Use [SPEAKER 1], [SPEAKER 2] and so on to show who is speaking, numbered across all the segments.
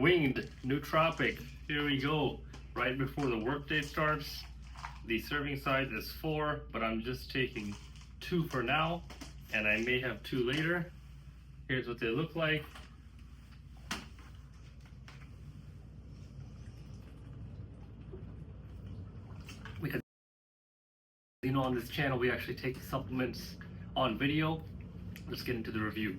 [SPEAKER 1] Winged Nootropic. Here we go. Right before the workday starts. The serving size is 4, but I'm just taking 2 for now, and I may have 2 later. Here's what they look like. Because on this channel we actually take supplements on video. Let's get into the review.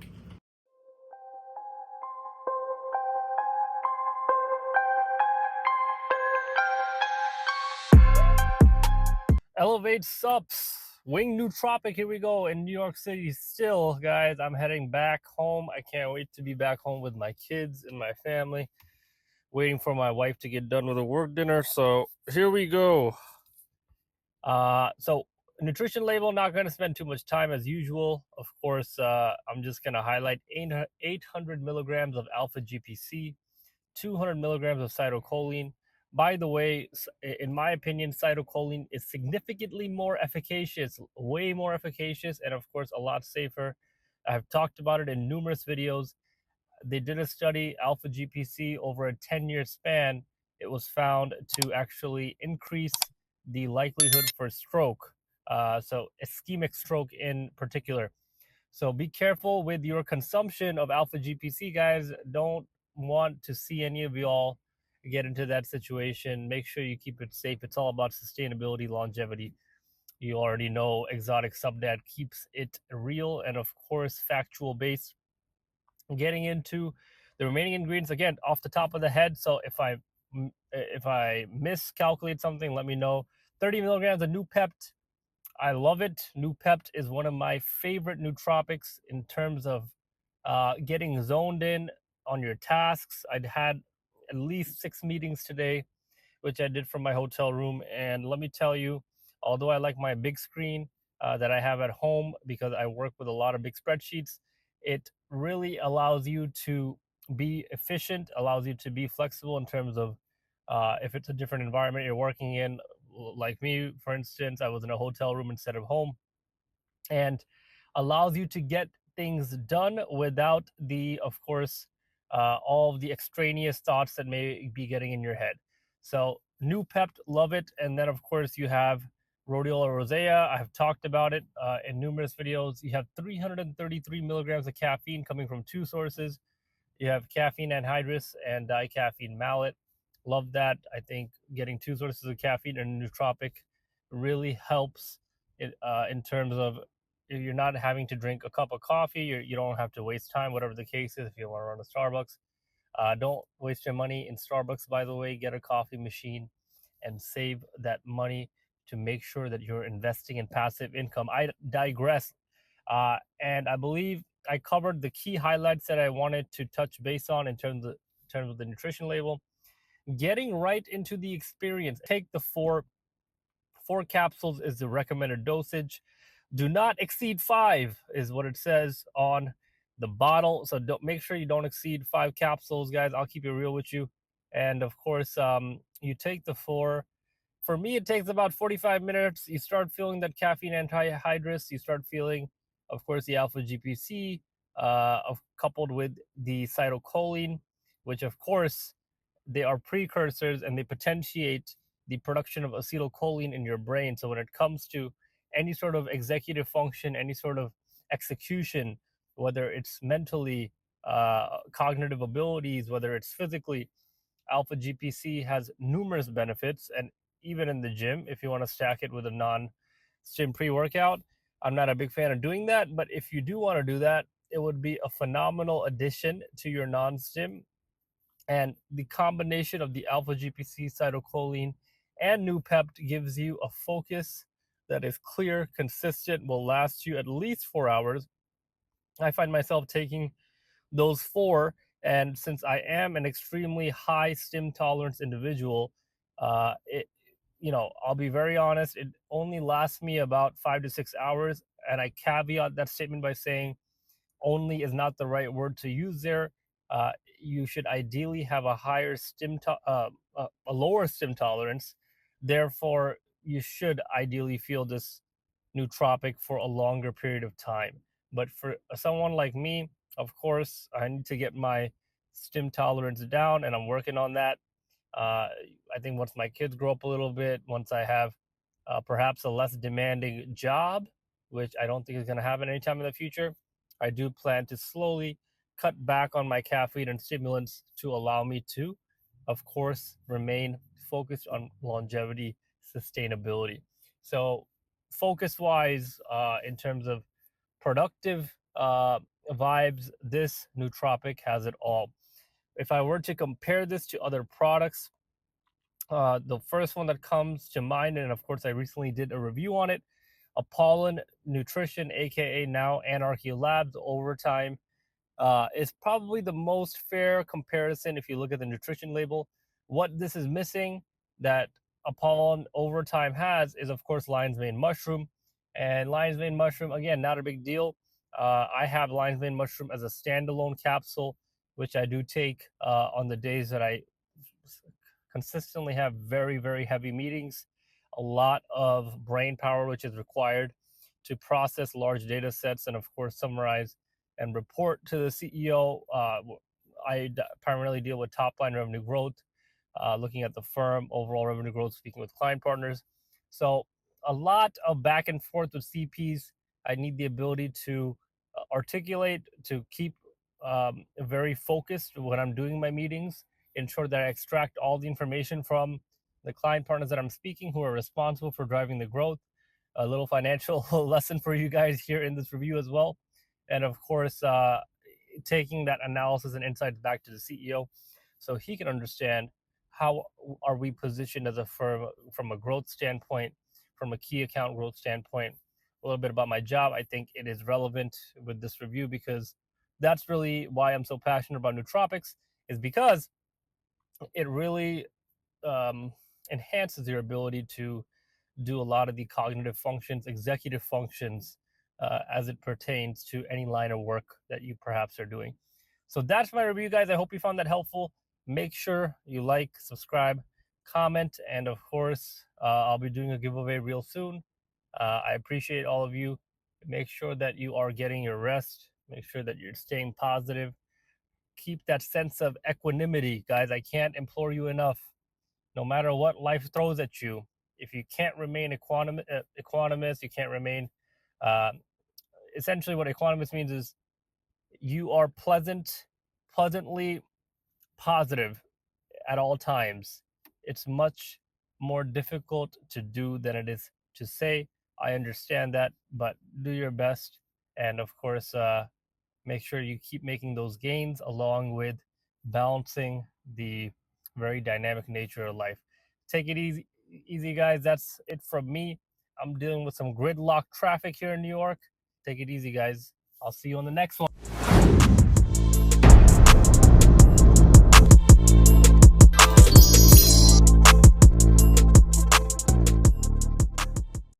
[SPEAKER 1] Elyvate Supps, Winged Nootropic. Here we go in New York City still, guys. I'm heading back home. I can't wait to be back home with my kids and my family. Waiting for my wife to get done with her work dinner. So here we go. So nutrition label, not going to spend too much time as usual. Of course, I'm just going to highlight 800 milligrams of alpha GPC, 200 milligrams of acetylcholine. By the way, in my opinion, acetylcholine is significantly more efficacious, way more efficacious, and of course, a lot safer. I've talked about it in numerous videos. They did a study, alpha GPC, over a 10-year span. It was found to actually increase the likelihood for stroke, so ischemic stroke in particular. So be careful with your consumption of alpha GPC, guys. Don't want to see any of y'all get into that situation. Make sure you keep it safe. It's all about sustainability, longevity. You already know Exotic Subdad keeps it real and, of course, factual based. Getting into the remaining ingredients again off the top of the head. So if I miscalculate something, let me know. 30 milligrams of Noopept. I love it. Noopept is one of my favorite nootropics in terms of getting zoned in on your tasks. I'd had at least 6 meetings today, which I did from my hotel room. And let me tell you, although I like my big screen that I have at home because I work with a lot of big spreadsheets, it really allows you to be efficient, allows you to be flexible in terms of if it's a different environment you're working in. Like me, for instance, I was in a hotel room instead of home, and allows you to get things done without the, of course, all of the extraneous thoughts that may be getting in your head. So Noopept, love it. And then of course you have Rhodiola Rosea. I have talked about it in numerous videos. You have 333 milligrams of caffeine coming from 2 sources. You have caffeine anhydrous and dicaffeine malate. Love that. I think getting 2 sources of caffeine in a nootropic really helps it, in terms of you're not having to drink a cup of coffee. You don't have to waste time, whatever the case is. If you want to run a Starbucks, don't waste your money in Starbucks, by the way. Get a coffee machine and save that money to make sure that you're investing in passive income. I digress. And I believe I covered the key highlights that I wanted to touch base on in terms of the nutrition label. Getting right into the experience. Take the four capsules is the recommended dosage. Do not exceed 5 is what it says on the bottle. So don't, make sure you don't exceed 5 capsules, guys. I'll keep it real with you. And of course, you take the 4. For me, it takes about 45 minutes. You start feeling that caffeine anhydrous. You start feeling, of course, the alpha GPC, coupled with the acetylcholine, which, of course, they are precursors and they potentiate the production of acetylcholine in your brain. So when it comes to any sort of executive function, any sort of execution, whether it's mentally, cognitive abilities, whether it's physically, alpha GPC has numerous benefits. And even in the gym, if you want to stack it with a non-stim pre-workout, I'm not a big fan of doing that. But if you do want to do that, it would be a phenomenal addition to your non-stim. And the combination of the alpha GPC, acetylcholine, and Noopept gives you a focus that is clear, consistent, will last you at least 4 hours. I find myself taking those 4, and since I am an extremely high stim tolerance individual, I'll be very honest, it only lasts me about 5 to 6 hours. And I caveat that statement by saying only is not the right word to use there. You should ideally have a higher a lower stim tolerance. Therefore, you should ideally feel this nootropic for a longer period of time. But for someone like me, of course, I need to get my Stim tolerance down, and I'm working on that. I think once my kids grow up a little bit, once I have perhaps a less demanding job, which I don't think is going to happen anytime in the future, I do plan to slowly cut back on my caffeine and stimulants to allow me to, of course, remain focused on longevity sustainability. So, focus wise, in terms of productive vibes, this nootropic has it all. If I were to compare this to other products, the first one that comes to mind, and of course, I recently did a review on it, Apollon Nutrition, aka now Anarchy Labs Overtime, is probably the most fair comparison if you look at the nutrition label. What this is missing that Apollon Overtime has is, of course, lion's mane mushroom. And lion's mane mushroom, again, not a big deal. I have lion's mane mushroom as a standalone capsule, which I do take on the days that I consistently have very, very heavy meetings, a lot of brain power, which is required to process large data sets and, of course, summarize and report to the CEO. Primarily deal with top line revenue growth, looking at the firm, overall revenue growth, speaking with client partners. So, a lot of back and forth with CPs. I need the ability to articulate, to keep very focused when I'm doing my meetings, ensure that I extract all the information from the client partners that I'm speaking who are responsible for driving the growth. A little financial lesson for you guys here in this review as well. And of course, taking that analysis and insights back to the CEO so he can understand how are we positioned as a firm from a growth standpoint, from a key account growth standpoint. A little bit about my job. I think it is relevant with this review because that's really why I'm so passionate about nootropics, is because it really enhances your ability to do a lot of the cognitive functions, executive functions, as it pertains to any line of work that you perhaps are doing. So that's my review, guys. I hope you found that helpful. Make sure you like, subscribe, comment, and of course, I'll be doing a giveaway real soon. I appreciate all of you. Make sure that you are getting your rest. Make sure that you're staying positive. Keep that sense of equanimity, guys. I can't implore you enough. No matter what life throws at you, if you can't remain equanimous, you can't remain. Uh, Essentially, what equanimous means is you are pleasantly positive at all times. It's much more difficult to do than it is to say. I understand that, but do your best, and of course, make sure you keep making those gains along with balancing the very dynamic nature of life. Take it easy, guys. That's it from me. I'm dealing with some gridlock traffic here in New York. Take it easy, guys. I'll see you on the next one.